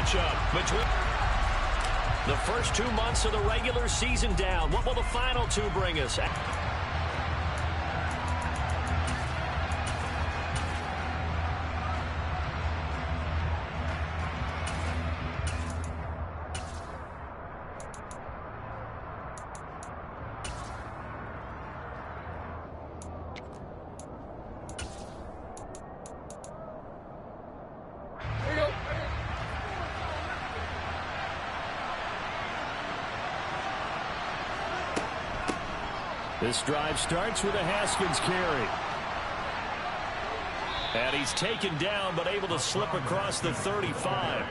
matchup between the first 2 months of the regular season down. What will the final two bring us? This drive starts with a Haskins carry. And he's taken down, but able to slip across the 35.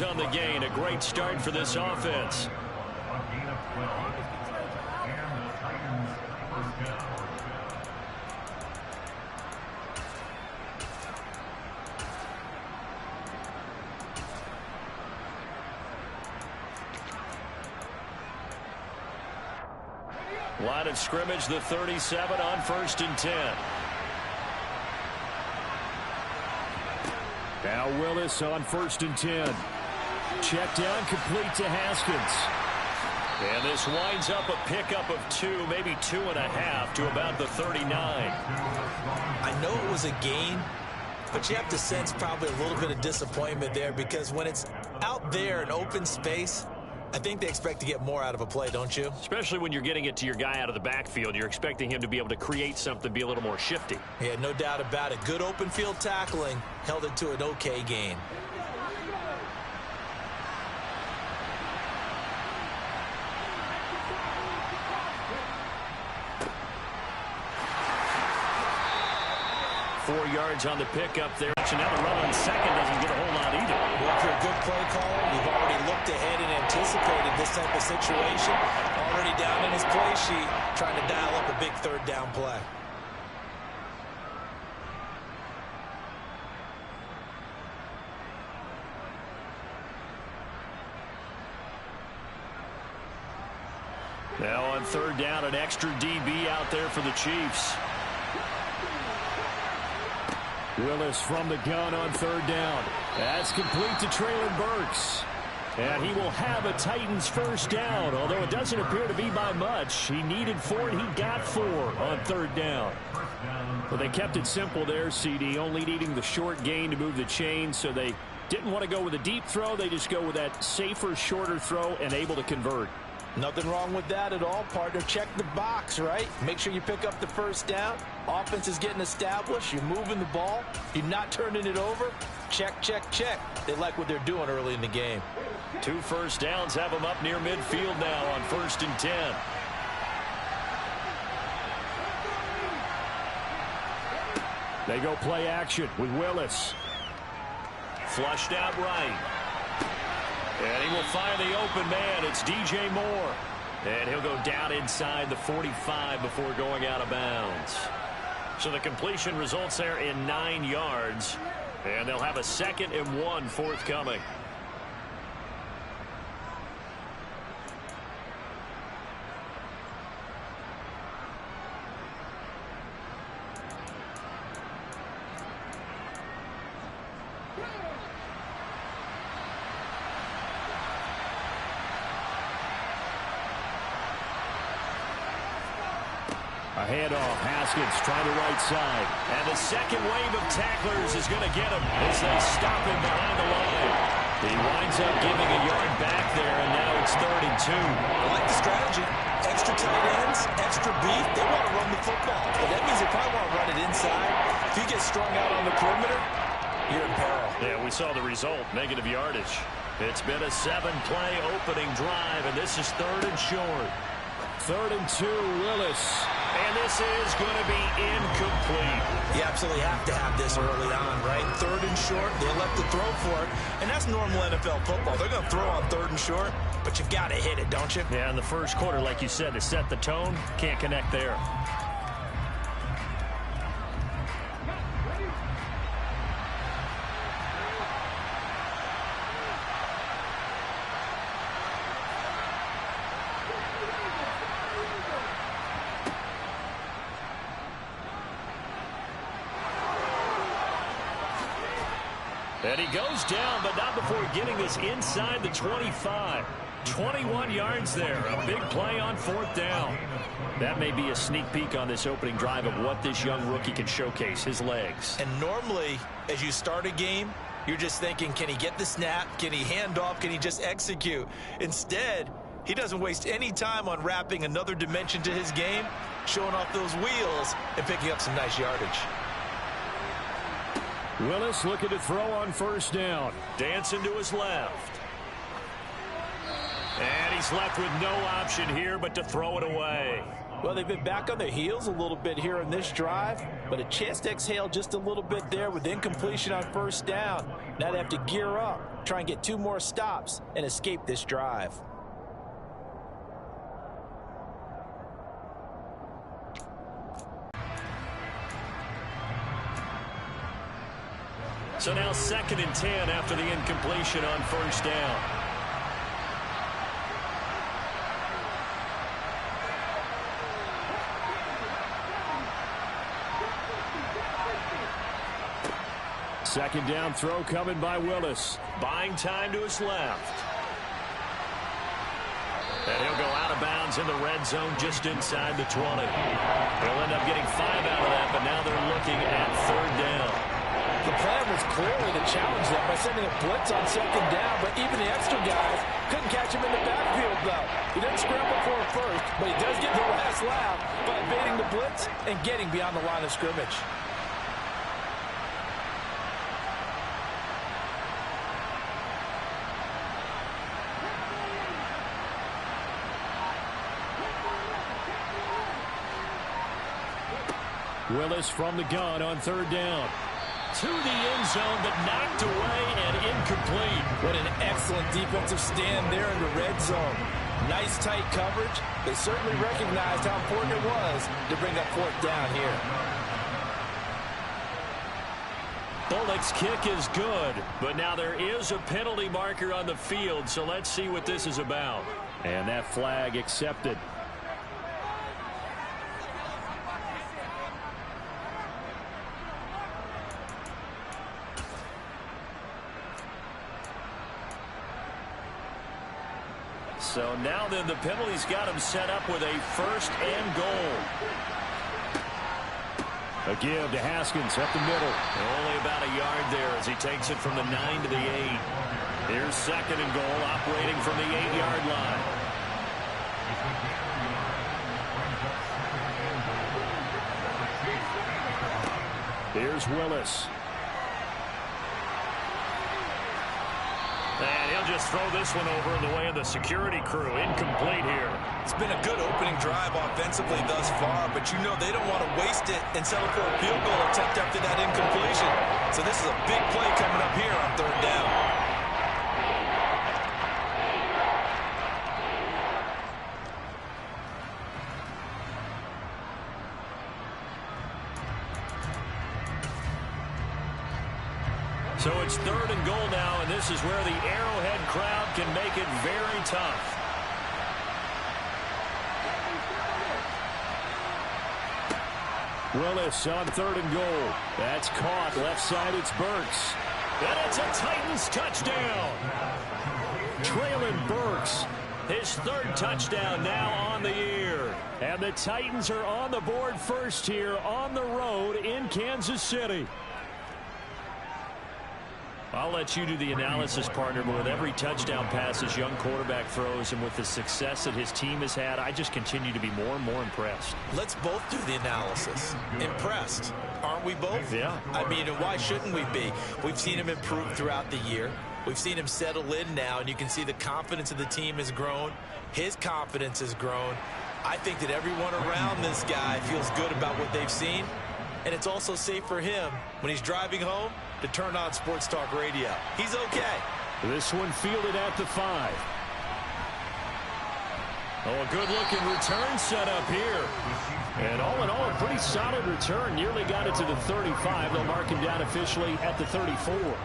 On the gain, a great start for this offense. Line of scrimmage, the 37 on 1st and 10. Now Willis on 1st and 10. Check down, complete to Haskins. And this winds up a pickup of 2, maybe 2.5 to about the 39. I know it was a gain, but you have to sense probably a little bit of disappointment there, because when it's out there in open space, I think they expect to get more out of a play, don't you? Especially when you're getting it to your guy out of the backfield. You're expecting him to be able to create something, be a little more shifty. Yeah, no doubt about it. Good open field tackling, held it to an okay gain. Four yards on the pickup there. Now the run on second doesn't get a whole lot either. Well, if you're a good play caller, you've already looked ahead and anticipated this type of situation. Already down in his play sheet, trying to dial up a big 3rd down play. Now on 3rd down, an extra DB out there for the Chiefs. Willis from the gun on 3rd down. That's complete to Traylon Burks. And he will have a Titans 1st down, although it doesn't appear to be by much. He needed 4, and he got 4 on 3rd down. Well, they kept it simple there, CD, only needing the short gain to move the chain, so they didn't want to go with a deep throw. They just go with that safer, shorter throw and able to convert. Nothing wrong with that at all, partner. Check the box, right? Make sure you pick up the 1st down. Offense is getting established. You're moving the ball. You're not turning it over. Check, check, check. They like what they're doing early in the game. 2 first downs have them up near midfield now on 1st and 10. They go play action with Willis. Flushed out right. And he will find the open man. It's DJ Moore. And he'll go down inside the 45 before going out of bounds. So the completion results there in 9 yards. And they'll have a 2nd and 1 forthcoming. A handoff. Haskins trying to right side. And the second wave of tacklers is going to get him as they stop him behind the line. He winds up giving a yard back there, and now it's 3rd and 2. I like the strategy. Extra tight ends, extra beef. They want to run the football. But that means they probably want to run it inside. If you get strung out on the perimeter, you're in peril. Yeah, we saw the result, negative yardage. It's been a 7-play opening drive, and this is 3rd and short. 3rd and 2, Willis. And this is going to be incomplete. You absolutely have to have this early on, right? 3rd and short, they elect to throw for it. And that's normal NFL football. They're going to throw on 3rd and short, but you've got to hit it, don't you? Yeah, in the first quarter, like you said, to set the tone, can't connect there. And he goes down, but not before getting this inside the 25. 21 yards there. A big play on 4th down. That may be a sneak peek on this opening drive of what this young rookie can showcase, his legs. And normally, as you start a game, you're just thinking, can he get the snap? Can he hand off? Can he just execute? Instead, he doesn't waste any time on wrapping another dimension to his game, showing off those wheels, and picking up some nice yardage. Willis looking to throw on 1st down. Dancing to his left. And he's left with no option here but to throw it away. Well, they've been back on their heels a little bit here in this drive, but a chance to exhale just a little bit there with incompletion on 1st down. Now they have to gear up, try and get 2 more stops, and escape this drive. So now 2nd and 10 after the incompletion on 1st down. Second down throw coming by Willis. Buying time to his left. And he'll go out of bounds in the red zone just inside the 20. He'll end up getting 5 out of that, but now they're looking at 3rd down. The plan was clearly to challenge them by sending a blitz on 2nd down, but even the extra guys couldn't catch him in the backfield, though. He didn't scramble for it first, but he does get the last laugh by evading the blitz and getting beyond the line of scrimmage. Willis from the gun on 3rd down. To the end zone, but knocked away and incomplete. What an excellent defensive stand there in the red zone. Nice tight coverage. They certainly recognized how important it was to bring up 4th down here. Bullock's kick is good, but now there is a penalty marker on the field, so let's see what this is about. And that flag accepted. So now then the penalty's got him set up with a 1st and goal. A give to Haskins up the middle. Only about a yard there as he takes it from the 9 to the 8. Here's 2nd and goal, operating from the 8-yard line. Here's Willis. And he'll just throw this one over in the way of the security crew. Incomplete here. It's been a good opening drive offensively thus far, but you know they don't want to waste it and settle for a field goal attempt after that incompletion. So this is a big play coming up here on 3rd down. So it's 3rd and goal now, and this is where the Arrowhead crowd can make it very tough. Willis on 3rd and goal. That's caught. Left side, it's Burks. And it's a Titans touchdown. Traylon Burks His third touchdown now on the year. And the Titans are on the board first here on the road in Kansas City. I'll let you do the analysis, partner, but with every touchdown pass his young quarterback throws and with the success that his team has had, I just continue to be more and more impressed. Let's both do the analysis. Impressed. Aren't we both? Yeah. I mean, and why shouldn't we be? We've seen him improve throughout the year. We've seen him settle in now, and you can see the confidence of the team has grown. His confidence has grown. I think that everyone around this guy feels good about what they've seen, and it's also safe for him when he's driving home to turn on Sports Talk Radio. He's okay. This one fielded at the 5. Oh, a good-looking return set up here. And all in all, a pretty solid return. Nearly got it to the 35. They'll mark him down officially at the 34.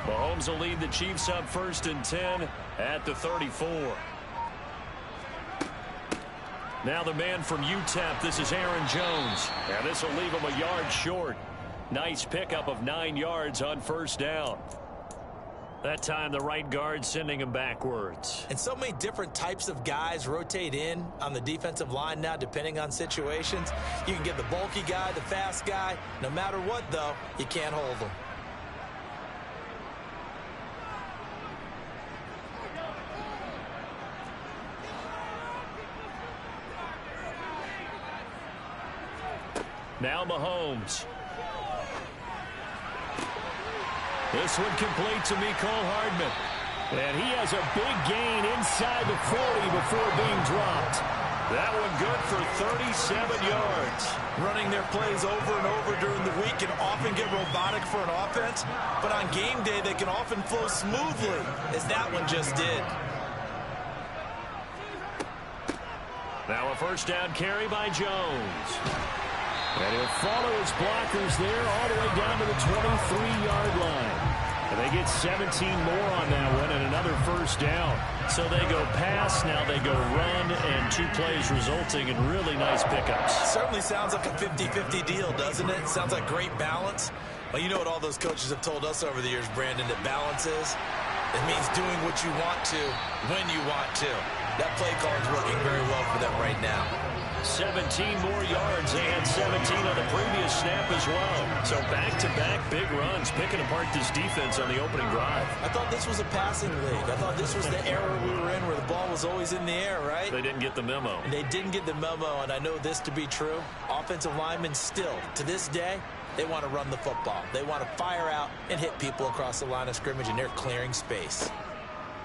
Mahomes will lead the Chiefs up 1st and 10 at the 34. Now the man from UTEP, this is Aaron Jones. And this will leave him a yard short. Nice pickup of 9 yards on 1st down. That time the right guard sending him backwards. And so many different types of guys rotate in on the defensive line now depending on situations. You can get the bulky guy, the fast guy. No matter what, though, you can't hold them. Now Mahomes. This one complete to Mecole Hardman. And he has a big gain inside the 40 before being dropped. That one good for 37 yards. Running their plays over and over during the week can often get robotic for an offense, but on game day they can often flow smoothly, as that one just did. Now a 1st down carry by Jones. And he'll follow his blockers there all the way down to the 23-yard line. And they get 17 more on that one and another 1st down. So they go pass, now they go run, and 2 plays resulting in really nice pickups. Certainly sounds like a 50-50 deal, doesn't it? Sounds like great balance. Well, you know what all those coaches have told us over the years, Brandon, that balance is? It means doing what you want to when you want to. That play call is working very well for them right now. 17 more yards. They had 17 on the previous snap as well. So back-to-back big runs, picking apart this defense on the opening drive. I thought this was a passing league. I thought this was the era we were in where the ball was always in the air, right? They didn't get the memo. They didn't get the memo, and I know this to be true. Offensive linemen still, to this day, they want to run the football. They want to fire out and hit people across the line of scrimmage, and they're clearing space.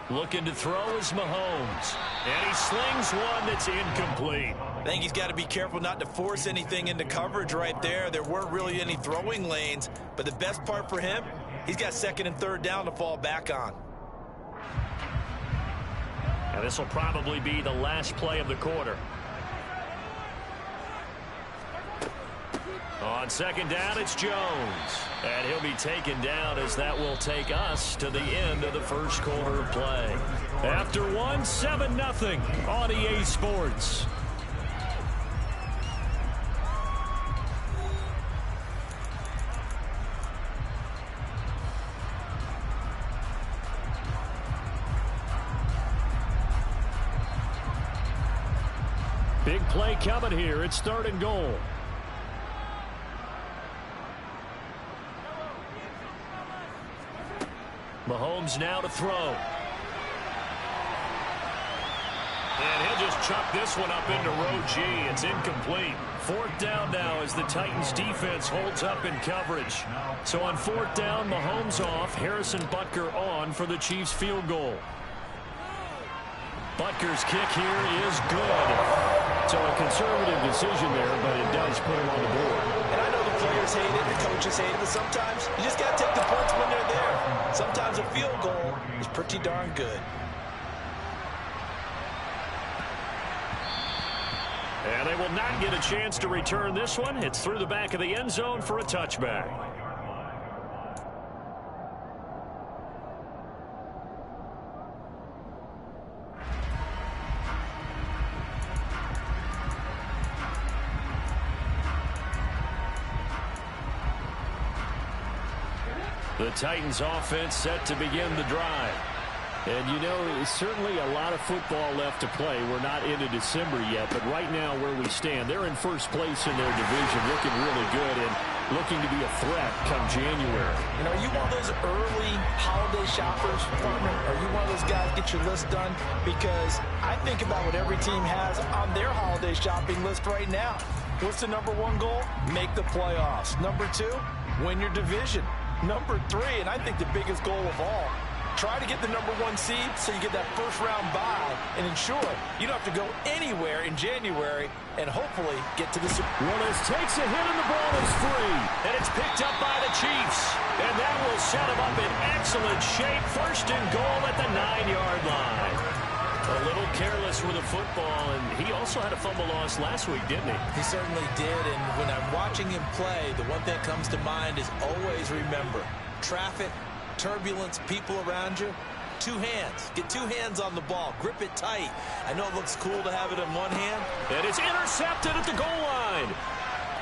Looking to throw is Mahomes. And he slings one that's incomplete. I think he's got to be careful not to force anything into coverage right there. There weren't really any throwing lanes, but the best part for him, he's got 2nd and 3rd down to fall back on. And this will probably be the last play of the quarter. On 2nd down, it's Jones. And he'll be taken down as that will take us to the end of the 1st quarter of play. After 1, 7-0 on EA Sports. Big play coming here. It's 3rd and goal. Mahomes now to throw. And he'll just chuck this one up into row G. It's incomplete. 4th down now as the Titans defense holds up in coverage. So on 4th down, Mahomes off, Harrison Butker on for the Chiefs field goal. Butker's kick here is good. So a conservative decision there, but it does put him on the board. And I know the players hate it, the coaches hate it, but sometimes you just got to take the points when they're there. Sometimes a field goal is pretty darn good. And they will not get a chance to return this one. It's through the back of the end zone for a touchback. The Titans offense set to begin the drive. And, you know, certainly a lot of football left to play. We're not into December yet, but right now where we stand, they're in 1st place in their division, looking really good and looking to be a threat come January. And are you one of those early holiday shoppers, partner? Are you one of those guys get your list done? Because I think about what every team has on their holiday shopping list right now. What's the #1 goal? Make the playoffs. #2, win your division. #3, and I think the biggest goal of all, try to get the #1 seed so you get that 1st round bye and ensure you don't have to go anywhere in January and hopefully get to the Super Bowl. Willis takes a hit and the ball is free. And it's picked up by the Chiefs. And that will set them up in excellent shape. 1st and goal at the 9-yard line. A little careless with the football, and he also had a fumble loss last week, didn't he? He certainly did, and when I'm watching him play, the one thing that comes to mind is always remember, traffic turbulence, people around you. Two hands. Get two hands on the ball. Grip it tight. I know it looks cool to have it in one hand. And it's intercepted at the goal line.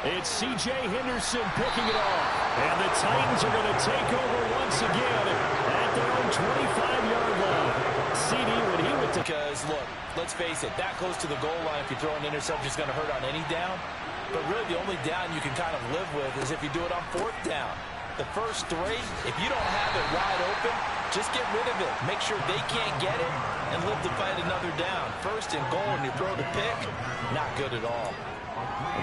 It's C.J. Henderson picking it off. And the Titans are going to take over once again at their own 25-yard line. CD, when he went to... Because, look, let's face it, that goes to the goal line. If you throw an interception, it's going to hurt on any down. But really, the only down you can kind of live with is if you do it on fourth down. The first three, if you don't have it wide open, just get rid of it. Make sure they can't get it and live to fight another down. First and goal, and you throw the pick, not good at all.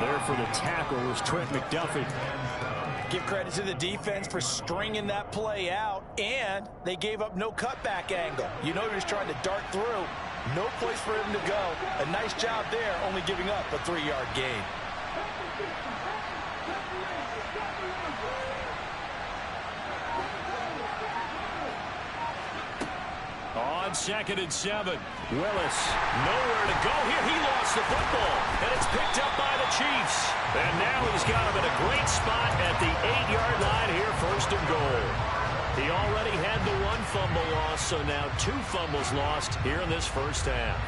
There for the tackle was Trent McDuffie. Give credit to the defense for stringing that play out, and they gave up no cutback angle. You know he was trying to dart through. No place for him to go. A nice job there, only giving up a 3-yard gain. On 2nd and 7, Willis nowhere to go here. He lost the football, and it's picked up by the Chiefs. And now he's got him in a great spot at the 8-yard line here, 1st and goal. He already had the 1 fumble loss, so now 2 fumbles lost here in this first half.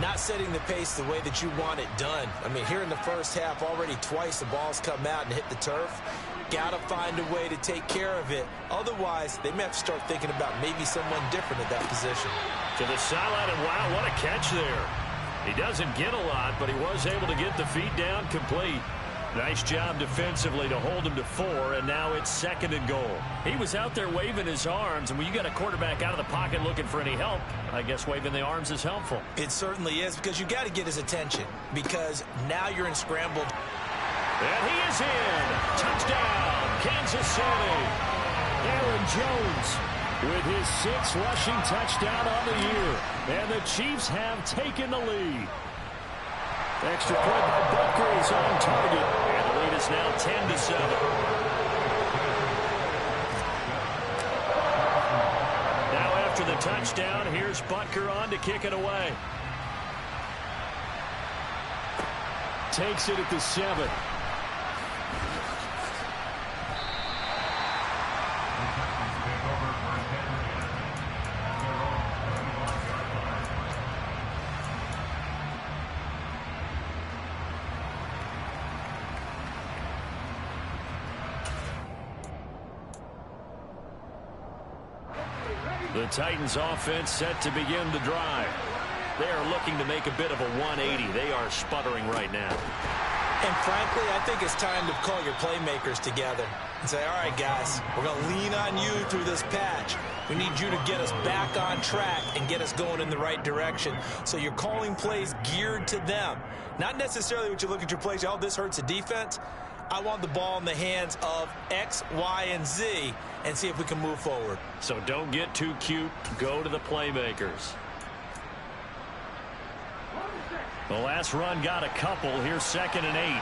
Not setting the pace the way that you want it done. I mean, here in the first half, already twice the ball's come out and hit the turf. Got to find a way to take care of it. Otherwise, they may have to start thinking about maybe someone different at that position. To the sideline, and wow, what a catch there. He doesn't get a lot, but he was able to get the feet down complete. Nice job defensively to hold him to 4, and now it's 2nd and goal. He was out there waving his arms, and when you got a quarterback out of the pocket looking for any help, I guess waving the arms is helpful. It certainly is, because you got to get his attention, because now you're in scramble. And he is in. Touchdown, Kansas City. Aaron Jones with his 6th rushing touchdown on the year. And the Chiefs have taken the lead. Extra point by Butker is on target. And the lead is now 10-7. Now after the touchdown, here's Butker on to kick it away. Takes it at the 7. The Titans offense set to begin the drive. They are looking to make a bit of a 180. They are sputtering right now. And frankly, I think it's time to call your playmakers together and say, all right, guys, we're going to lean on you through this patch. We need you to get us back on track and get us going in the right direction. So you're calling plays geared to them. Not necessarily what you look at your plays, oh, this hurts the defense. I want the ball in the hands of X, Y, and Z and see if we can move forward. So don't get too cute. Go to the playmakers. The last run got a couple. Here's 2nd and 8.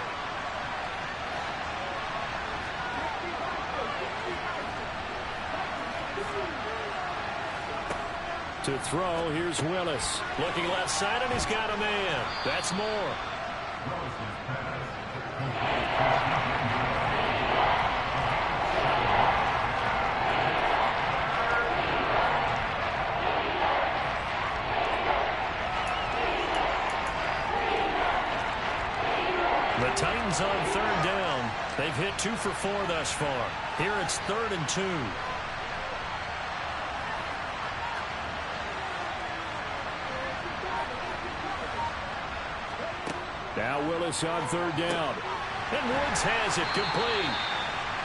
To throw, here's Willis. Looking left side, and he's got a man. That's Moore. The Titans on 3rd down. They've hit 2 for 4 thus far. Here it's 3rd and 2. Now Willis on 3rd down. And Woods has it complete.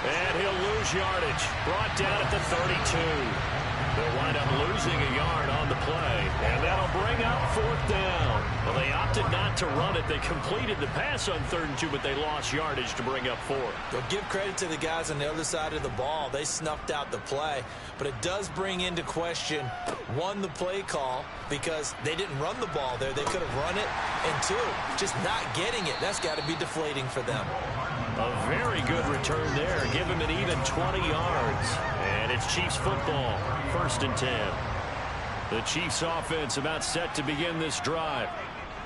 And he'll lose yardage. Brought down at the 32. They'll wind up losing a yard on the play. And that'll bring up 4th down. Well, they opted not to run it. They completed the pass on 3rd and 2, but they lost yardage to bring up 4. They'll give credit to the guys on the other side of the ball. They snuffed out the play. But it does bring into question, 1, the play call, because they didn't run the ball there. They could have run it. And 2, just not getting it. That's got to be deflating for them. A very good return there. Give him an even 20 yards. And it's Chiefs football. 1st and 10. The Chiefs offense about set to begin this drive.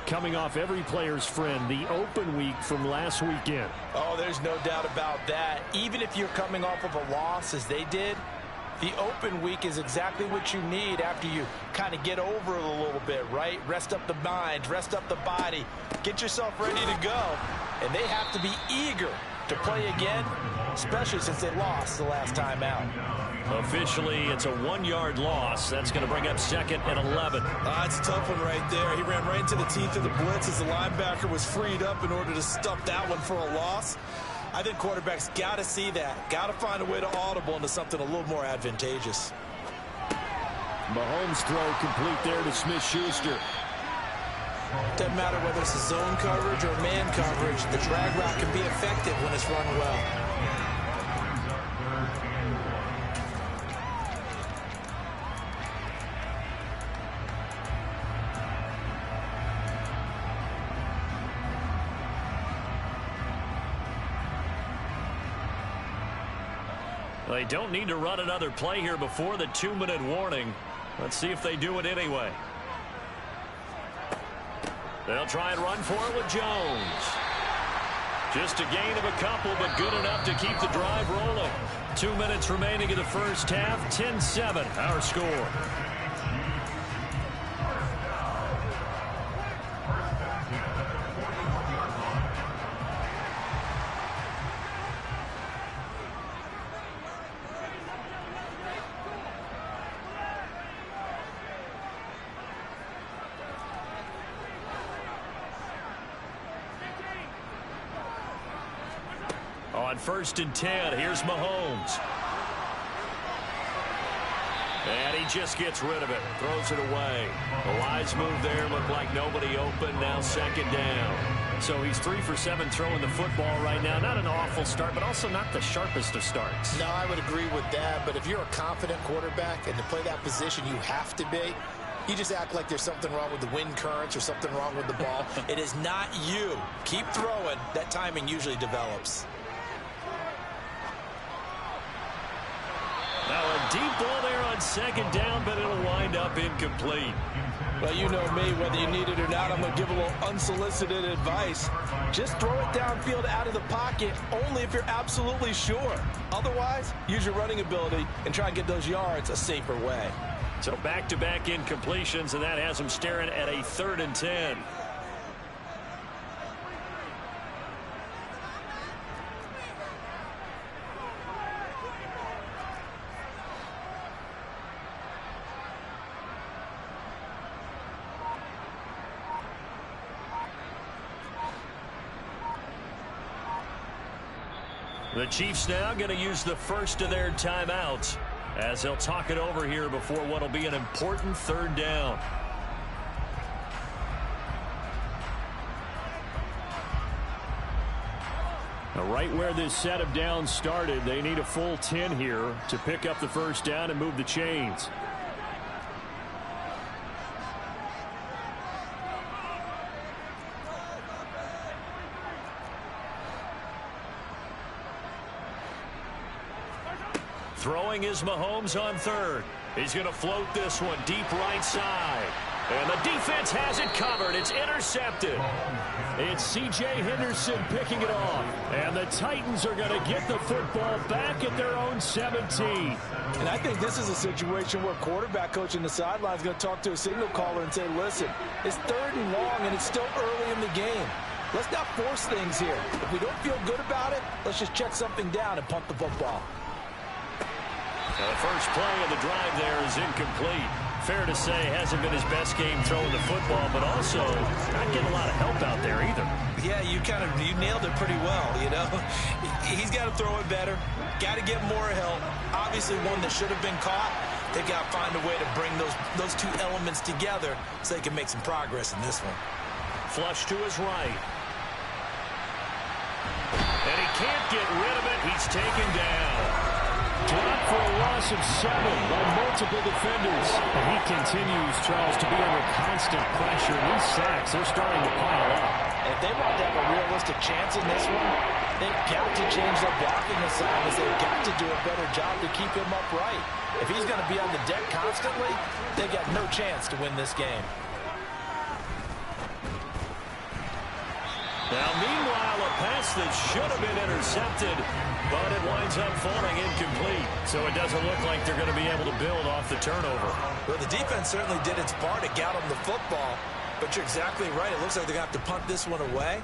Coming off every player's friend, the open week from last weekend. Oh, there's no doubt about that. Even if you're coming off of a loss as they did, The open week is exactly what you need after you kind of get over it a little bit, right? Rest up the mind, rest up the body, get yourself ready to go. And they have to be eager to play again, especially since they lost the last time out. Officially, it's a 1-yard loss. That's going to bring up 2nd and 11. It's a tough one right there. He ran right into the teeth of the blitz as the linebacker was freed up in order to stuff that one for a loss. I think quarterbacks got to see that. Got to find a way to audible into something a little more advantageous. Mahomes' throw complete there to Smith-Schuster. Doesn't matter whether it's a zone coverage or man coverage, the drag route can be effective when it's run well. They don't need to run another play here before the 2-minute warning. Let's see if they do it anyway. They'll try and run for it with Jones. Just a gain of a couple, but good enough to keep the drive rolling. 2 minutes remaining in the first half. 10-7, our score. On 1st and 10, here's Mahomes. And he just gets rid of it, throws it away. A wise move there, looked like nobody open, now 2nd down. So he's 3 for 7 throwing the football right now. Not an awful start, but also not the sharpest of starts. No, I would agree with that, but if you're a confident quarterback and to play that position you have to be, you just act like there's something wrong with the wind currents or something wrong with the ball. It is not you. Keep throwing. That timing usually develops. Now a deep ball there on 2nd down, but it'll wind up incomplete. Well, you know me, whether you need it or not, I'm going to give a little unsolicited advice. Just throw it downfield out of the pocket, only if you're absolutely sure. Otherwise, use your running ability and try and get those yards a safer way. So back-to-back incompletions, and that has him staring at a 3rd and 10. The Chiefs now going to use the first of their timeouts as they'll talk it over here before what will be an important 3rd down. Now, right where this set of downs started, they need a full 10 here to pick up the 1st down and move the chains. Throwing is Mahomes on 3rd. He's going to float this one deep right side. And the defense has it covered. It's intercepted. It's C.J. Henderson picking it off. And the Titans are going to get the football back at their own 17. And I think this is a situation where quarterback coach in the sideline is going to talk to a signal caller and say, listen, it's 3rd and long and it's still early in the game. Let's not force things here. If we don't feel good about it, let's just check something down and punt the football. Now the first play of the drive there is incomplete. Fair to say, hasn't been his best game throwing the football, but also not getting a lot of help out there either. Yeah, you nailed it pretty well, you know. He's got to throw it better. Got to get more help. Obviously one that should have been caught. They've got to find a way to bring those two elements together so they can make some progress in this one. Flush to his right. And he can't get rid of it. He's taken down. Dropped for a loss of 7 by multiple defenders. And he continues, Charles, to be under constant pressure. And these sacks, they're starting to pile up. If they want to have a realistic chance in this one, they've got to change their blocking assignments. They've got to do a better job to keep him upright. If he's going to be on the deck constantly, they've got no chance to win this game. Now, meanwhile, a pass that should have been intercepted, but it winds up falling incomplete. So it doesn't look like they're going to be able to build off the turnover. Well, the defense certainly did its part to get them the football, but you're exactly right. It looks like they're going to have to punt this one away.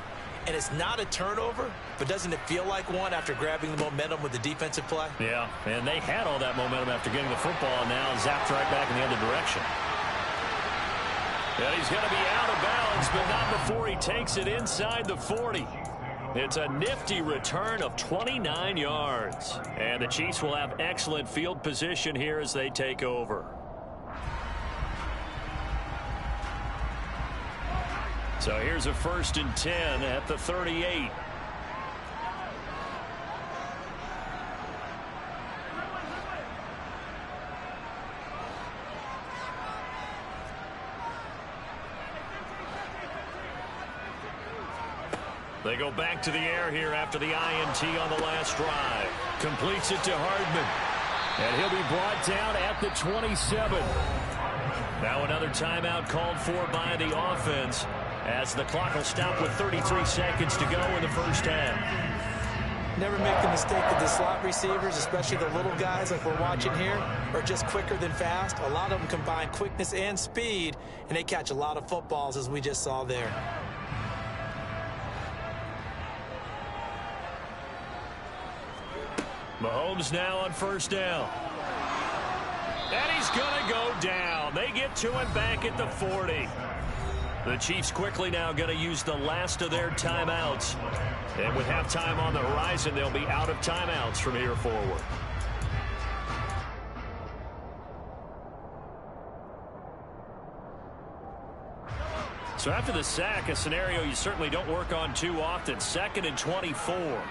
And it's not a turnover, but doesn't it feel like one after grabbing the momentum with the defensive play? Yeah, and they had all that momentum after getting the football, and now zapped right back in the other direction. And he's going to be out of bounds, but not before he takes it inside the 40. It's a nifty return of 29 yards. And the Chiefs will have excellent field position here as they take over. So here's a 1st and 10 at the 38. They go back to the air here after the INT on the last drive. Completes it to Hardman. And he'll be brought down at the 27. Now another timeout called for by the offense, as the clock will stop with 33 seconds to go in the first half. Never make the mistake that the slot receivers, especially the little guys like we're watching here, are just quicker than fast. A lot of them combine quickness and speed, and they catch a lot of footballs, as we just saw there. Mahomes now on 1st down. And he's going to go down. They get to him back at the 40. The Chiefs quickly now going to use the last of their timeouts. And with halftime on the horizon, they'll be out of timeouts from here forward. So after the sack, a scenario you certainly don't work on too often. 2nd and 24.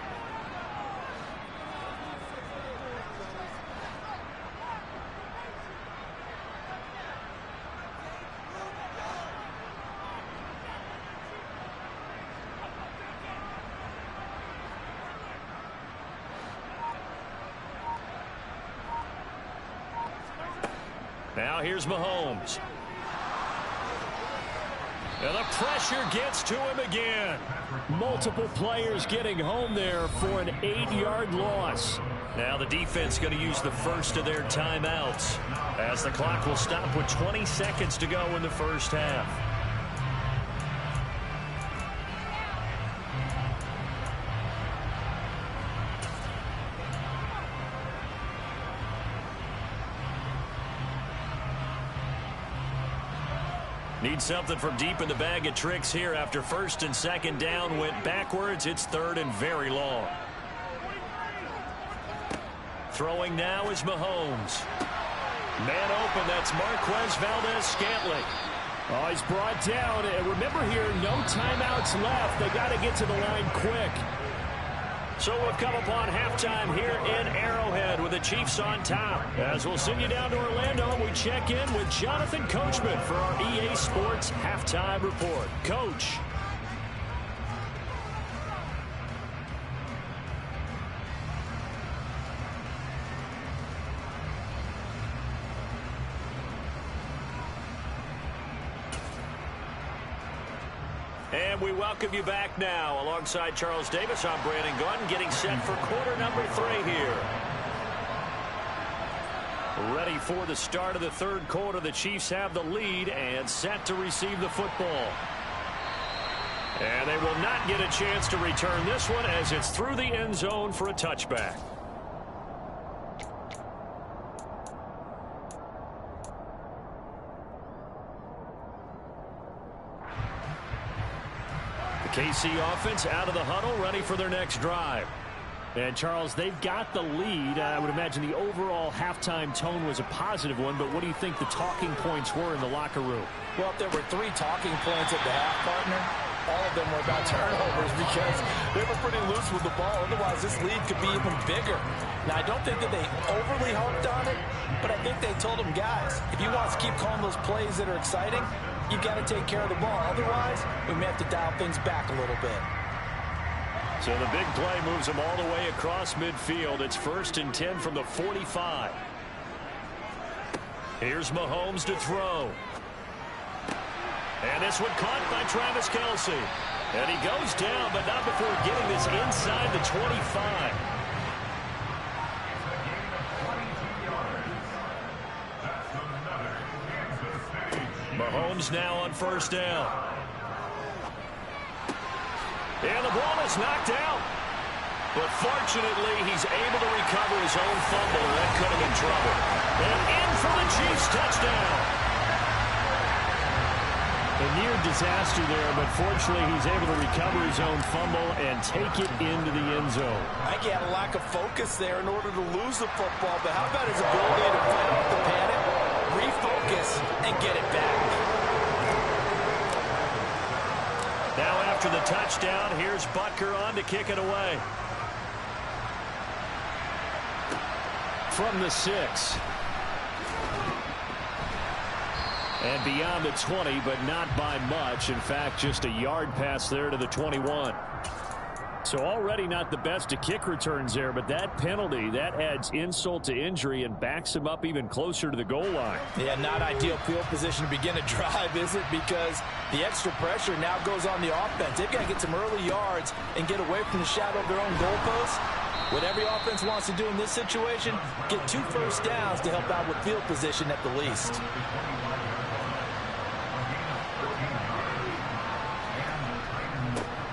Now here's Mahomes. And the pressure gets to him again. Multiple players getting home there for an 8-yard loss. Now the defense going to use the first of their timeouts, as the clock will stop with 20 seconds to go in the first half. Need something from deep in the bag of tricks here after 1st and 2nd down went backwards. It's 3rd and very long. Throwing now is Mahomes. Man open, that's Marquez Valdez-Scantling. Oh, he's brought down. And remember here, no timeouts left. They got to get to the line quick. So we've come upon halftime here in Arrowhead with the Chiefs on top. As we'll send you down to Orlando, we check in with Jonathan Coachman for our EA Sports Halftime Report. Coach. And we welcome you back now. Alongside Charles Davis, I'm Brandon Gunn, getting set for quarter number 3 here. Ready for the start of the 3rd quarter. The Chiefs have the lead and set to receive the football. And they will not get a chance to return this one, as it's through the end zone for a touchback. KC offense out of the huddle, ready for their next drive. And, Charles, they've got the lead. I would imagine the overall halftime tone was a positive one, but what do you think the talking points were in the locker room? Well, if there were 3 talking points at the half, partner, all of them were about turnovers, because they were pretty loose with the ball. Otherwise, this lead could be even bigger. Now, I don't think that they overly harped on it, but I think they told them, guys, if you want to keep calling those plays that are exciting, you've got to take care of the ball. Otherwise, we may have to dial things back a little bit. So the big play moves them all the way across midfield. It's 1st and 10 from the 45. Here's Mahomes to throw. And this one caught by Travis Kelce. And he goes down, but not before getting this inside the 25. Mahomes now on first down. And the ball is knocked out. But fortunately, he's able to recover his own fumble, or that could have been trouble. And in for the Chiefs touchdown. A near disaster there, but fortunately, he's able to recover his own fumble and take it into the end zone. I think he had a lack of focus there in order to lose the football, but how about his ability to fight off the panic, refocus, and get it back? Now after the touchdown, here's Butker on to kick it away. From the 6. And beyond the 20, but not by much. In fact, just a yard pass there to the 21. So already not the best of kick returns there, but that penalty, that adds insult to injury and backs him up even closer to the goal line. Yeah, not ideal field position to begin a drive, is it? Because the extra pressure now goes on the offense. They've got to get some early yards and get away from the shadow of their own goalposts. What every offense wants to do in this situation, get 2 first downs to help out with field position at the least.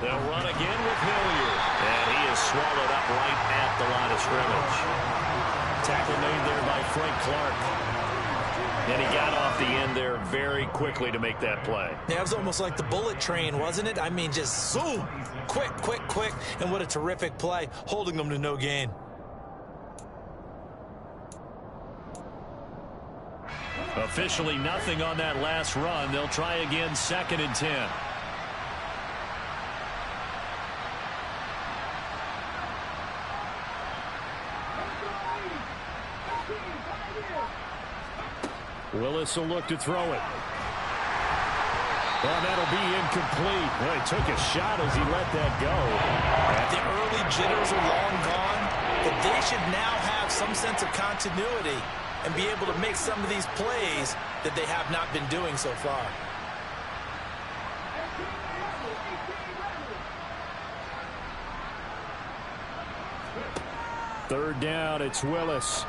They'll run again with Hilliard. And he is swallowed up right at the line of scrimmage. Tackle made there by Frank Clark. And he got off the end there very quickly to make that play. Yeah, it was almost like the bullet train, wasn't it? I mean, just zoom. Quick, quick, quick. And what a terrific play, holding them to no gain. Officially nothing on that last run. They'll try again, 2nd and 10. Willis will look to throw it. Oh, that'll be incomplete. Well, he took a shot as he let that go. The early jitters are long gone, but they should now have some sense of continuity and be able to make some of these plays that they have not been doing so far. Third down, it's Willis.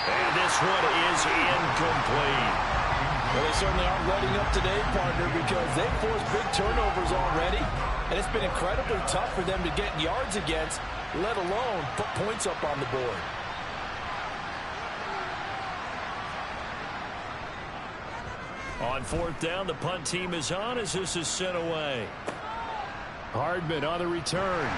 And this one is incomplete. Well, they certainly aren't letting up today, partner, because they've forced big turnovers already. And it's been incredibly tough for them to get yards against, let alone put points up on the board. On 4th down, the punt team is on as this is sent away. Hardman on the return.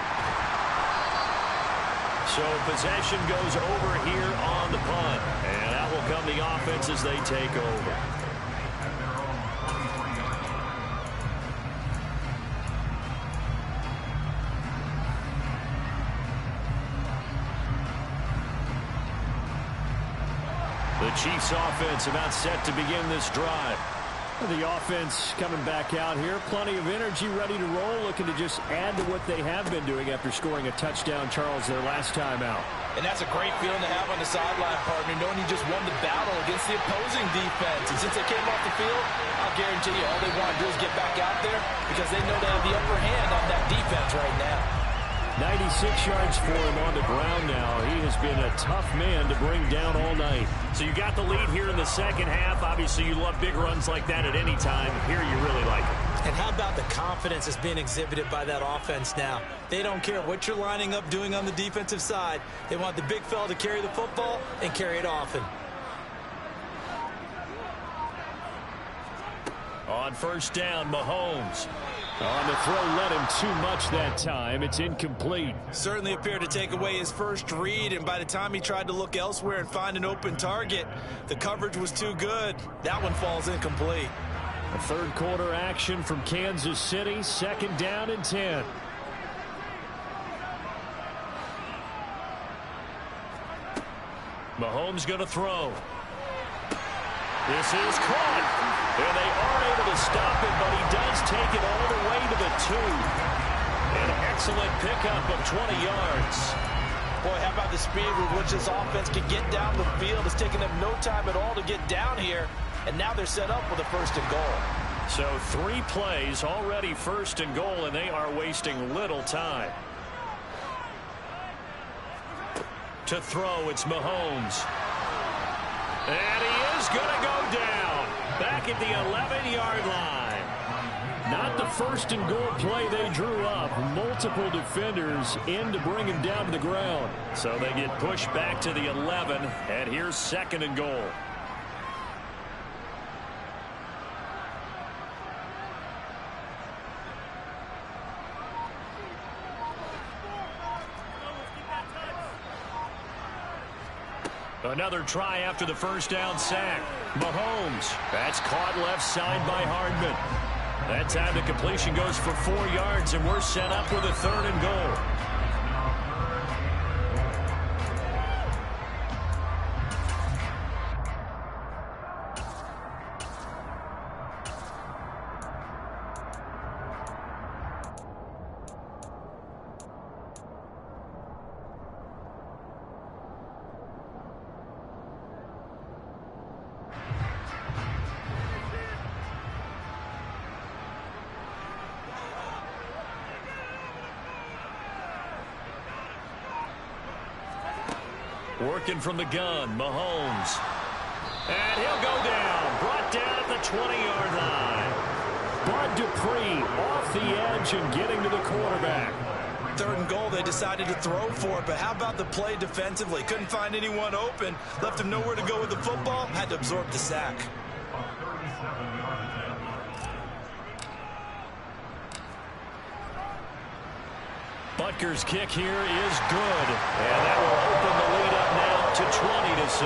So possession goes over here on the punt. And out will come the offense as they take over. The Chiefs offense about set to begin this drive. The offense coming back out here. Plenty of energy, ready to roll, looking to just add to what they have been doing after scoring a touchdown, Charles, their last time out. And that's a great feeling to have on the sideline, partner, knowing you just won the battle against the opposing defense. And since they came off the field, I'll guarantee you all they want to do is get back out there because they know they have the upper hand on that defense right now. 96 yards for him on the ground now. He has been a tough man to bring down all night. So you got the lead here in the second half. Obviously, you love big runs like that at any time. Here you really like it. And how about the confidence that's being exhibited by that offense now? They don't care what you're lining up doing on the defensive side. They want the big fella to carry the football and carry it often. On first down, Mahomes. On the throw, led him too much that time. It's incomplete. Certainly appeared to take away his first read, and by the time he tried to look elsewhere and find an open target, the coverage was too good. That one falls incomplete. A third quarter action from Kansas City. 2nd down and 10. Mahomes going to throw. This is caught. And they aren't able to stop it, but he does take it all the way to the 2. An excellent pickup of 20 yards. Boy, how about the speed with which this offense can get down the field? It's taking them no time at all to get down here. and now they're set up with a 1st and goal. So 3 plays, already 1st and goal, and they are wasting little time. To throw, it's Mahomes. And he is going to go down. Back at the 11-yard line. Not the 1st and goal play they drew up. Multiple defenders in to bring him down to the ground. So they get pushed back to the 11, and here's 2nd and goal. Another try after the 1st down sack. Mahomes. That's caught left side by Hardman. That time the completion goes for 4 yards, and we're set up with a 3rd and goal. Working from the gun, Mahomes. And he'll go down. Brought down at the 20-yard line. Bud Dupree off the edge and getting to the quarterback. 3rd and goal, they decided to throw for it, but how about the play defensively? Couldn't find anyone open. Left him nowhere to go with the football. Had to absorb the sack. Butker's kick here is good. And that will open the lead up now to 20-7.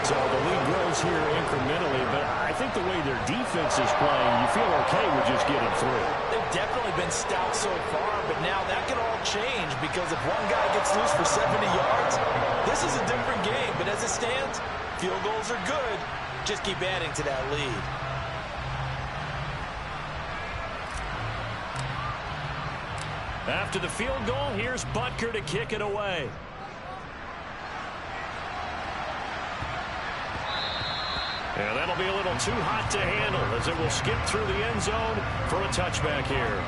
So the lead grows here incrementally, but I think the way their defense is playing, you feel okay with just getting through. They've definitely been stout so far, but now that can all change because if one guy gets loose for 70 yards, this is a different game. But as it stands, field goals are good. Just keep adding to that lead. After the field goal, here's Butker to kick it away. And that'll be a little too hot to handle as it will skip through the end zone for a touchback here.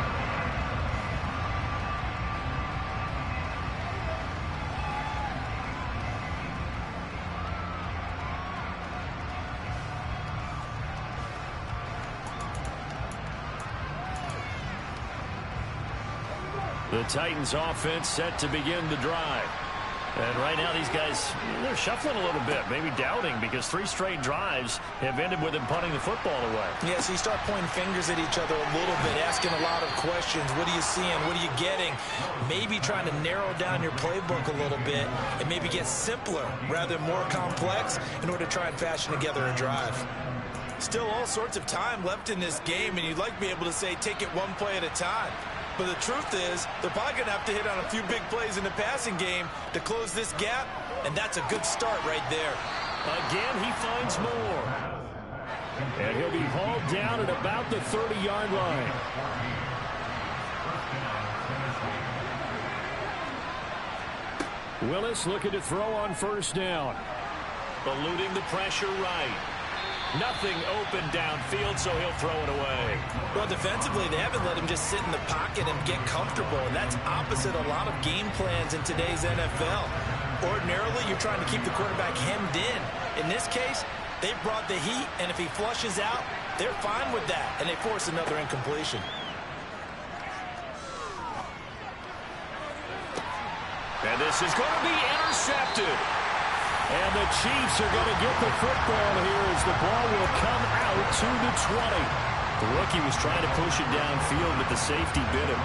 The Titans offense set to begin the drive. And right now these guys, they're shuffling a little bit, maybe doubting because 3 straight drives have ended with them punting the football away. Yeah, so you start pointing fingers at each other a little bit, asking a lot of questions. What are you seeing? What are you getting? Maybe trying to narrow down your playbook a little bit and maybe get simpler rather than more complex in order to try and fashion together a drive. Still all sorts of time left in this game, and you'd like to be able to say take it one play at a time. But the truth is, they're probably going to have to hit on a few big plays in the passing game to close this gap, and that's a good start right there. Again, he finds more. And he'll be hauled down at about the 30-yard line. Willis looking to throw on 1st down. Eluding the pressure right. Nothing open downfield, so he'll throw it away. Well, defensively, they haven't let him just sit in the pocket and get comfortable, and that's opposite a lot of game plans in today's NFL. Ordinarily, you're trying to keep the quarterback hemmed in. In this case, they brought the heat, and if he flushes out, they're fine with that, and they force another incompletion. And this is going to be intercepted. And the Chiefs are going to get the football here as the ball will come out to the 20. The rookie was trying to push it downfield, but the safety bit him.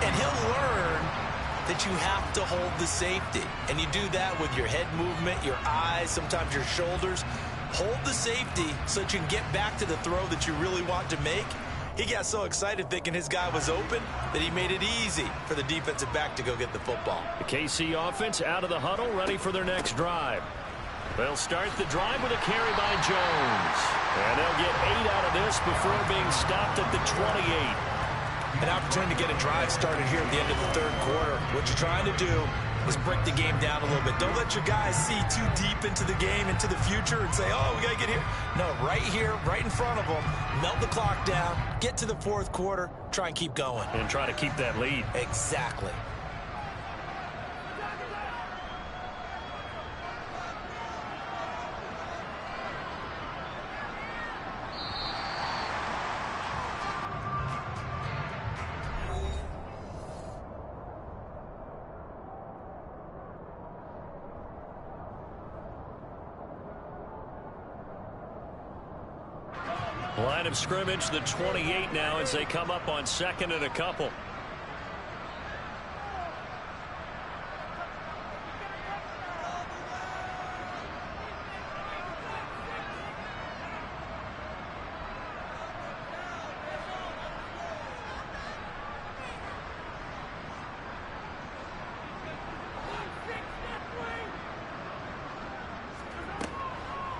And he'll learn that you have to hold the safety. And you do that with your head movement, your eyes, sometimes your shoulders. Hold the safety so that you can get back to the throw that you really want to make. He got so excited thinking his guy was open that he made it easy for the defensive back to go get the football. The KC offense out of the huddle, ready for their next drive. They'll start the drive with a carry by Jones. And they'll get 8 out of this before being stopped at the 28. An opportunity to get a drive started here at the end of the 3rd quarter. What you're trying to do is break the game down a little bit. Don't let your guys see too deep into the game, into the future, and say, oh, we got to get here. No, right here, right in front of them, melt the clock down, get to the fourth quarter, try and keep going. And try to keep that lead. Exactly. Line of scrimmage, the 28 now as they come up on second and a couple.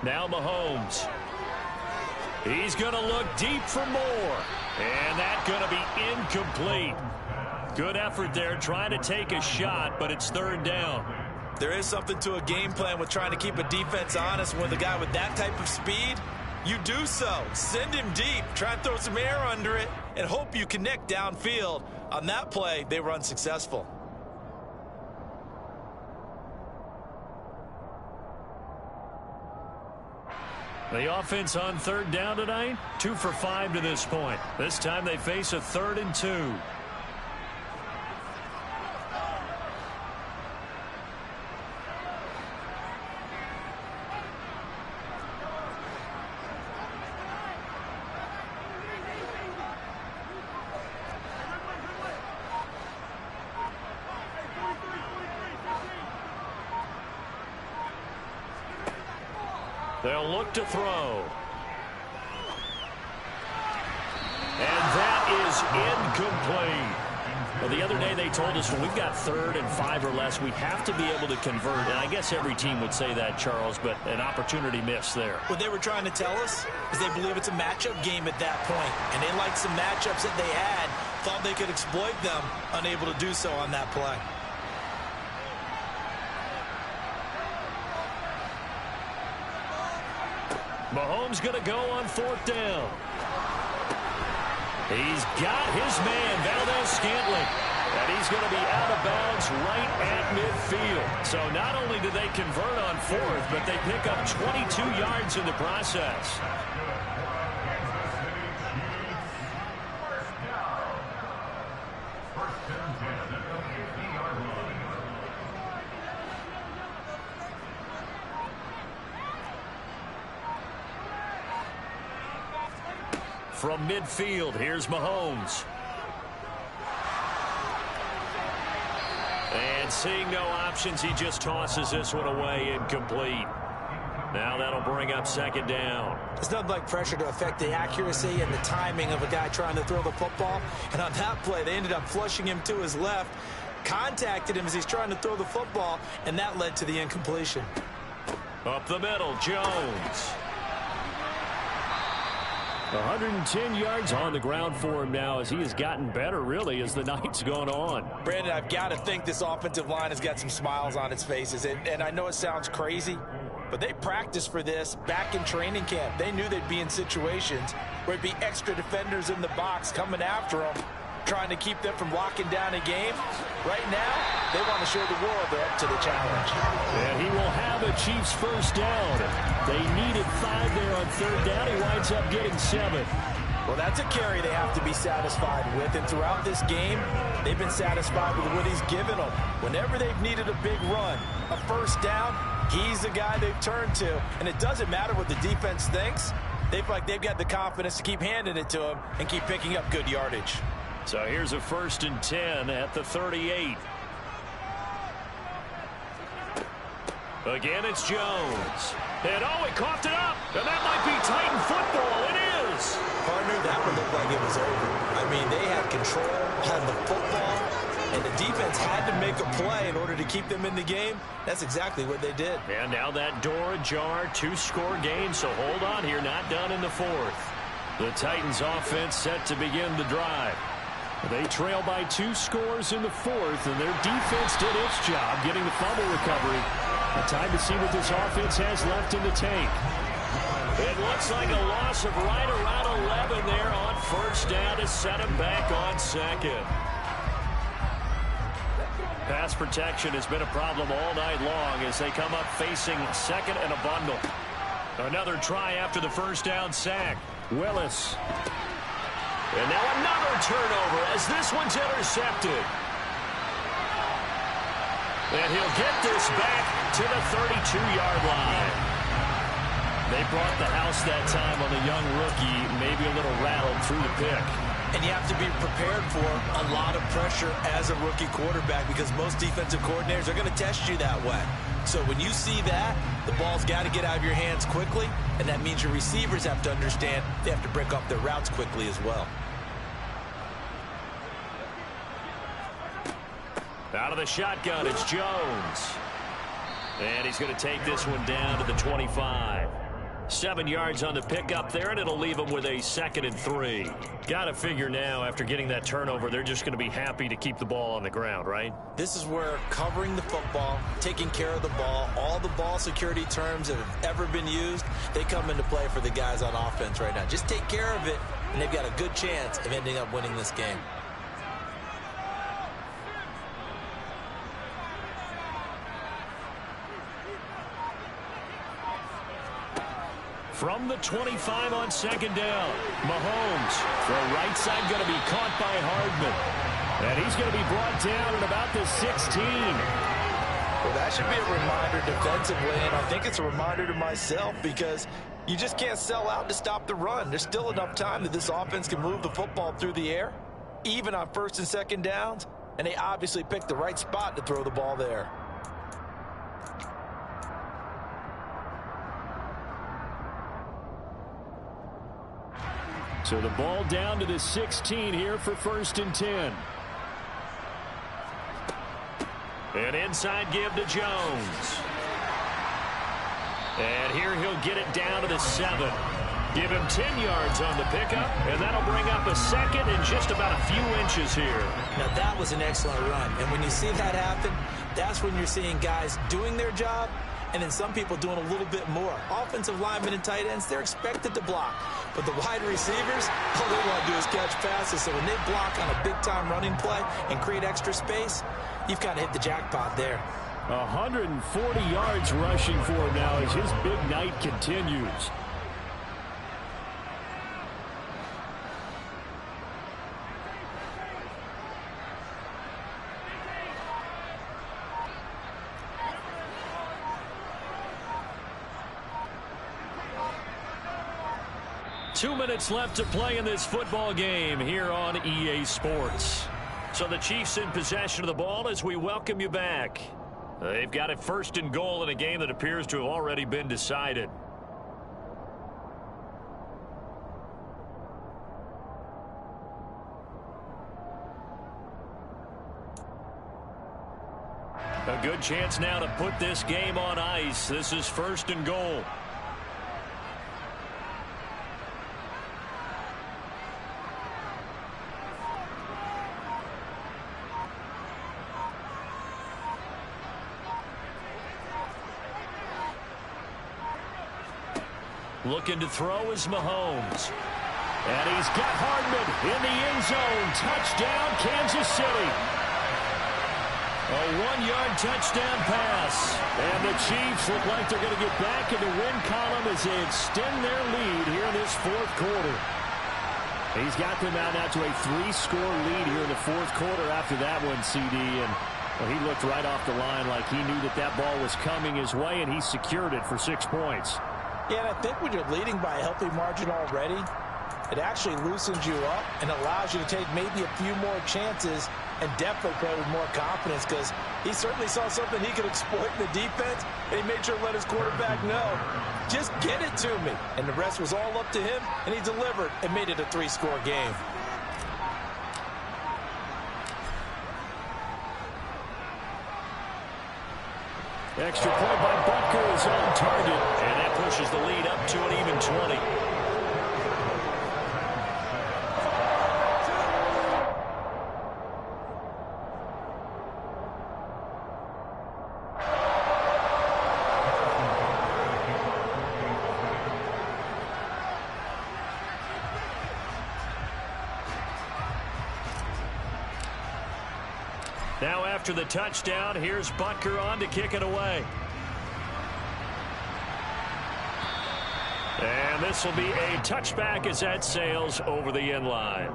Now Mahomes. He's going to look deep for more. And that's going to be incomplete. Good effort there trying to take a shot, but it's third down. There is something to a game plan with trying to keep a defense honest. With a guy with that type of speed, you do so. Send him deep. Try and throw some air under it and hope you connect downfield. On that play, they were unsuccessful. The offense on third down tonight, 2 for 5 to this point. This time they face a 3rd and 2. They'll look to throw. And that is incomplete. Well, the other day they told us when we've got 3rd and 5 or less, we have to be able to convert. And I guess every team would say that, Charles, but an opportunity missed there. What they were trying to tell us is they believe it's a matchup game at that point. And they liked some matchups that they had, thought they could exploit them, unable to do so on that play. Mahomes going to go on 4th down. He's got his man, Valdez-Scantling. And he's going to be out of bounds right at midfield. So not only do they convert on 4th, but they pick up 22 yards in the process. From midfield, here's Mahomes. And seeing no options, he just tosses this one away, incomplete. Now that'll bring up 2nd down. It's nothing like pressure to affect the accuracy and the timing of a guy trying to throw the football. And on that play, they ended up flushing him to his left, contacted him as he's trying to throw the football, and that led to the incompletion. Up the middle, Jones. 110 yards on the ground for him now as he has gotten better, really, as the night's gone on. Brandon, I've got to think this offensive line has got some smiles on its faces. And I know it sounds crazy, but they practiced for this back in training camp. They knew they'd be in situations where it'd be extra defenders in the box coming after them, trying to keep them from locking down a game. Right now, they want to show the world they're up to the challenge. And he will have a Chiefs first down. They needed 5 there on 3rd down. He winds up getting 7. Well, that's a carry they have to be satisfied with. And throughout this game, they've been satisfied with what he's given them. Whenever they've needed a big run, a first down, he's the guy they've turned to. And it doesn't matter what the defense thinks. They feel like they've got the confidence to keep handing it to him and keep picking up good yardage. So here's a 1st and 10 at the 38. Again, it's Jones. And oh, he coughed it up. And that might be Titan football. It is. Partner, that one looked like it was over. I mean, they had control, had the football, and the defense had to make a play in order to keep them in the game. That's exactly what they did. And now that door ajar, 2-score game. So hold on here, not done in the 4th. The Titans offense set to begin the drive. They trail by 2 scores in the fourth, and their defense did its job getting the fumble recovery. Time to see what this offense has left in the tank. It looks like a loss of right around 11 there on first down to set him back on second. Pass protection has been a problem all night long as they come up facing second and a bundle. Another try after the first down sack. Willis. And now another turnover as this one's intercepted. And he'll get this back to the 32-yard line. They brought the house that time on the young rookie, maybe a little rattled through the pick. And you have to be prepared for a lot of pressure as a rookie quarterback because most defensive coordinators are going to test you that way. So when you see that, the ball's got to get out of your hands quickly, and that means your receivers have to understand they have to break off their routes quickly as well. Out of the shotgun, it's Jones. And he's going to take this one down to the 25. 7 yards on the pickup there, and it'll leave them with a 2nd and 3. Got to figure now, after getting that turnover, they're just going to be happy to keep the ball on the ground, right? This is where covering the football, taking care of the ball, all the ball security terms that have ever been used, they come into play for the guys on offense right now. Just take care of it, and they've got a good chance of ending up winning this game. From the 25 on 2nd down, Mahomes. The right side going to be caught by Hardman. And he's going to be brought down at about the 16. Well, that should be a reminder defensively, and I think it's a reminder to myself because you just can't sell out to stop the run. There's still enough time that this offense can move the football through the air, even on 1st and 2nd downs, and they obviously picked the right spot to throw the ball there. So the ball down to the 16 here for 1st and 10. An inside give to Jones. And here he'll get it down to the 7. Give him 10 yards on the pickup, and that'll bring up a 2nd and just about a few inches here. Now that was an excellent run, and when you see that happen, that's when you're seeing guys doing their job and then some people doing a little bit more. Offensive linemen and tight ends, they're expected to block. But the wide receivers, all they want to do is catch passes. So when they block on a big-time running play and create extra space, you've kind of hit the jackpot there. 140 yards rushing for him now as his big night continues. Two minutes left to play in this football game here on EA Sports. So the Chiefs in possession of the ball as we welcome you back. They've got it 1st and goal in a game that appears to have already been decided. A good chance now to put this game on ice. This is 1st and goal. Looking to throw is Mahomes. And he's got Hardman in the end zone. Touchdown, Kansas City. A 1-yard touchdown pass. And the Chiefs look like they're going to get back in the win column as they extend their lead here in this 4th quarter. He's got them out now to a 3-score lead here in the 4th quarter after that one, CD. And well, he looked right off the line like he knew that that ball was coming his way, and he secured it for 6 points. Yeah, and I think when you're leading by a healthy margin already, it actually loosens you up and allows you to take maybe a few more chances and definitely play with more confidence because he certainly saw something he could exploit in the defense, and he made sure to let his quarterback know, just get it to me. And the rest was all up to him, and he delivered and made it a 3-score game. Extra point by Butker is on target. And that pushes the lead up to an even 20. Now after the touchdown, here's Butker on to kick it away. And this will be a touchback as that sails over the end line.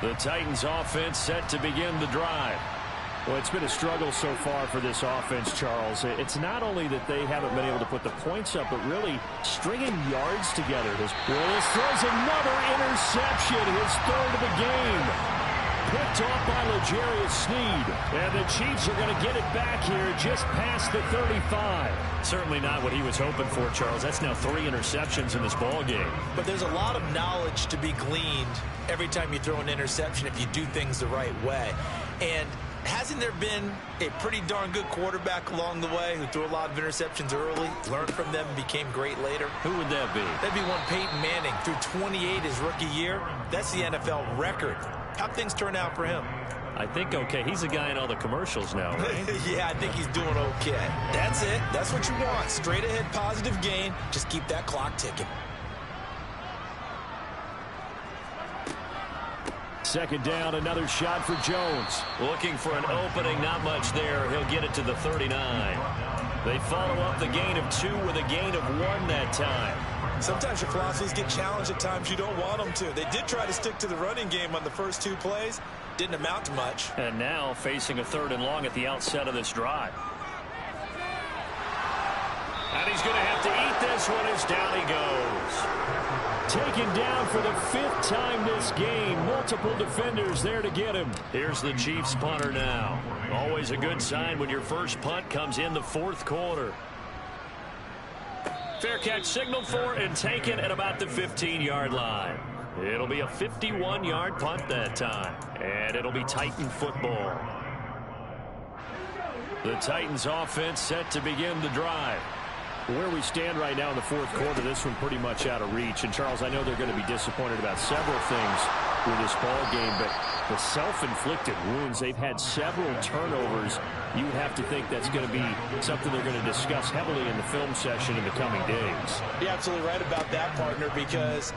The Titans offense set to begin the drive. Well, it's been a struggle so far for this offense, Charles. It's not only that they haven't been able to put the points up, but really stringing yards together. Willis throws another interception, his third of the game. Picked off by L'Jarius Sneed. And the Chiefs are going to get it back here just past the 35. Certainly not what he was hoping for, Charles. That's now 3 interceptions in this ball game. But there's a lot of knowledge to be gleaned every time you throw an interception if you do things the right way. And hasn't there been a pretty darn good quarterback along the way who threw a lot of interceptions early, learned from them, and became great later? Who would that be? That'd be one Peyton Manning. Threw 28 his rookie year. That's the NFL record. How'd things turn out for him? I think okay. He's the guy in all the commercials now, right? Yeah, I think he's doing okay. That's it. That's what you want. Straight ahead positive gain. Just keep that clock ticking. Second down, another shot for Jones. Looking for an opening, not much there. He'll get it to the 39. They follow up the gain of 2 with a gain of 1 that time. Sometimes your philosophies get challenged at times you don't want them to. They did try to stick to the running game on the first 2 plays. Didn't amount to much. And now facing a 3rd and long at the outset of this drive. And he's going to have to eat this one as down he goes. Taken down for the 5th time this game. Multiple defenders there to get him. Here's the Chiefs punter now. Always a good sign when your first punt comes in the 4th quarter. Fair catch signaled for and taken at about the 15-yard line. It'll be a 51-yard punt that time. And it'll be Titan football. The Titans offense set to begin the drive. Where we stand right now in the 4th quarter, this one pretty much out of reach. And, Charles, I know they're going to be disappointed about several things with this ball game, but the self-inflicted wounds, they've had several turnovers. You would have to think that's going to be something they're going to discuss heavily in the film session in the coming days. You're absolutely right about that, partner, because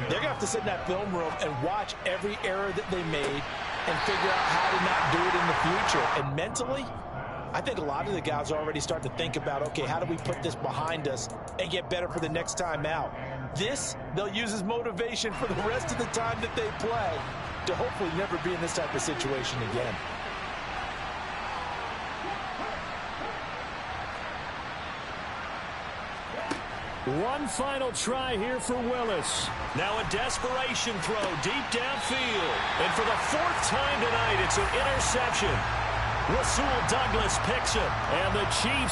they're going to have to sit in that film room and watch every error that they made and figure out how to not do it in the future. And mentally, I think a lot of the guys already start to think about, okay, how do we put this behind us and get better for the next time out? This, they'll use as motivation for the rest of the time that they play to hopefully never be in this type of situation again. One final try here for Willis. Now a desperation throw deep downfield. And for the 4th time tonight, it's an interception. Rasul Douglas picks it. And the Chiefs